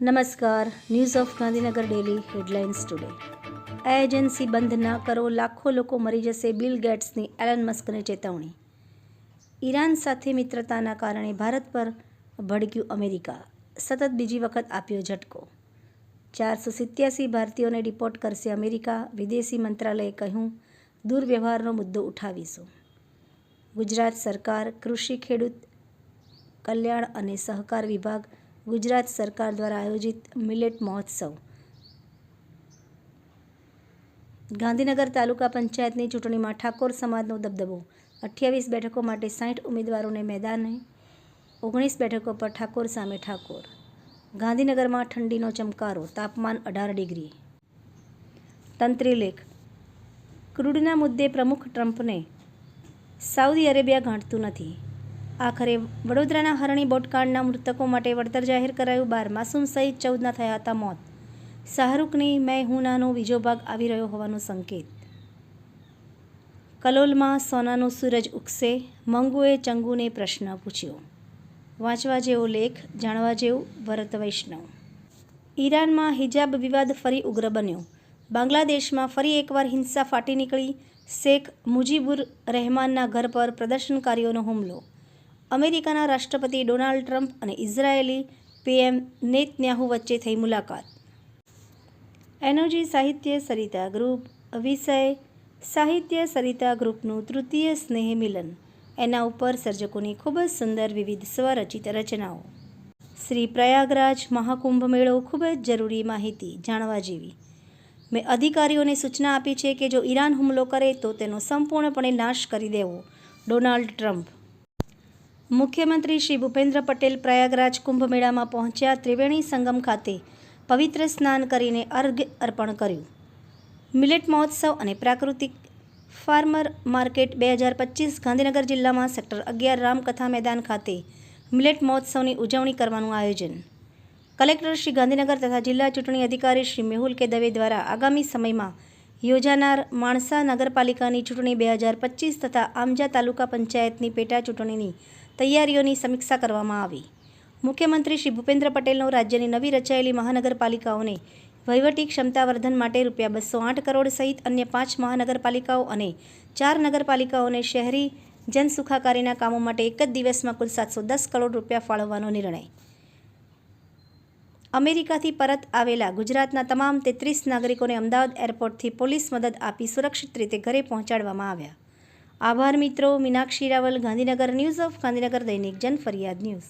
नमस्कार। News of Gandhinagar daily headlines today. આ agency બંધ ન કરો, લાખો લોકો મરી જશે, બિલ ગેટ્સની એલન મસ્કને ચેતવણી। ઈરાન સાથે મિત્રતાના કારણે ભારત પર ભડક્યું અમેરિકા, સતત બીજી વખત આપ્યો ઝટકો। 487 ભારતીયોને ડિપોર્ટ કરશે અમેરિકા, વિદેશી મંત્રાલયે કહ્યું, દુર્વ્યવહારનો મુદ્દો ઉઠાવીશું। ગુજરાત સરકાર, કૃષિ ખેડૂત કલ્યાણ અને સહકાર વિભાગ, ગુજરાત સરકાર દ્વારા આયોજિત મિલેટ મહોત્સવ। ગાંધીનગર તાલુકા પંચાયતની ચૂંટણીમાં ઠાકોર સમાજનો દબદબો। 28 બેઠકો માટે 60 ઉમેદવારોને મેદાને, 19 બેઠકો પર ઠાકોર સામે ઠાકોર। ગાંધીનગરમાં ઠંડીનો ચમકારો, તાપમાન 18 ડિગ્રી। તંત્રી લેખ: ક્રૂડના મુદ્દે પ્રમુખ ટ્રમ્પને સાઉદી અરેબિયા ગાંઠતું નથી। આખરે વડોદરાના હરણી બોટકાંડના મૃતકો માટે વળતર જાહેર કરાયું। 12 માસૂમ સહિત 14ના થયા હતા મોત। શાહરૂખની મેં હું નાનો બીજો ભાગ આવી રહ્યો હોવાનો સંકેત। કલોલમાં સોનાનો સૂરજ ઉગશે, મંગુએ ચંગુને પ્રશ્ન પૂછ્યો। વાંચવા જેવો લેખ, જાણવા જેવું ભરત વૈષ્ણવ। ઈરાનમાં હિજાબ વિવાદ ફરી ઉગ્ર બન્યો। બાંગ્લાદેશમાં ફરી એકવાર હિંસા ફાટી નીકળી। શેખ મુજીબુર રહેમાનના ઘર પર પ્રદર્શનકારીઓનો હુમલો। અમેરિકાના રાષ્ટ્રપતિ ડોનાલ્ડ ટ્રમ્પ અને ઇઝરાયેલી પીએમ નેતન્યાહુ વચ્ચે થઈ મુલાકાત। એનોજી સાહિત્ય સરિતા ગ્રુપ વિષય સાહિત્ય સરિતા ગ્રુપનું તૃતીય સ્નેહ મિલન। એના ઉપર સર્જકોની ખૂબ જ સુંદર વિવિધ સ્વરચિત રચનાઓ। શ્રી પ્રયાગરાજ મહાકુંભ મેળો ખૂબ જ જરૂરી માહિતી જાણવા જેવી। મેં અધિકારીઓને સૂચના આપી છે કે જો ઈરાન હુમલો કરે તો તેનો સંપૂર્ણપણે નાશ કરી દેવો। Donald Trump. મુખ્યમંત્રી શ્રી ભૂપેન્દ્ર પટેલ પ્રયાગરાજ કુંભ મેળામાં પહોંચ્યા। ત્રિવેણી સંગમ ખાતે પવિત્ર સ્નાન કરીને અર્ઘ્ય અર્પણ કર્યું। મિલેટ મહોત્સવ અને પ્રાકૃતિક ફાર્મર માર્કેટ 2025 ગાંધીનગર જિલ્લામાં સેક્ટર 11 રામકથા મેદાન ખાતે મિલેટ મહોત્સવની ઉજવણી કરવાનું આયોજન। કલેક્ટર શ્રી ગાંધીનગર તથા જિલ્લા ચૂંટણી અધિકારી શ્રી મેહુલ કે દવે દ્વારા આગામી સમયમાં યોજાનાર માણસા નગરપાલિકાની ચૂંટણી 2025 તથા આમજા તાલુકા પંચાયતની પેટા ચૂંટણીની તૈયારીઓની સમીક્ષા કરવામાં આવી। મુખ્યમંત્રી શ્રી ભૂપેન્દ્ર પટેલનો રાજ્યની નવી રચાયેલી મહાનગરપાલિકાઓને વહીવટી ક્ષમતાવર્ધન માટે ₹208 કરોડ સહિત અન્ય 5 મહાનગરપાલિકાઓ અને 4 નગરપાલિકાઓને શહેરી જનસુખાકારીના કામો માટે એક જ દિવસમાં કુલ ₹710 કરોડ ફાળવવાનો નિર્ણય। અમેરિકાથી પરત આવેલા ગુજરાતના તમામ 33 નાગરિકોને અમદાવાદ એરપોર્ટથી પોલીસ મદદ આપી સુરક્ષિત રીતે ઘરે પહોંચાડવામાં આવ્યા। આભાર મિત્રો। મીનાક્ષી રાવલ, ગાંધીનગર, ન્યૂઝ ઓફ ગાંધીનગર, દૈનિક જન ફરિયાદ ન્યૂઝ।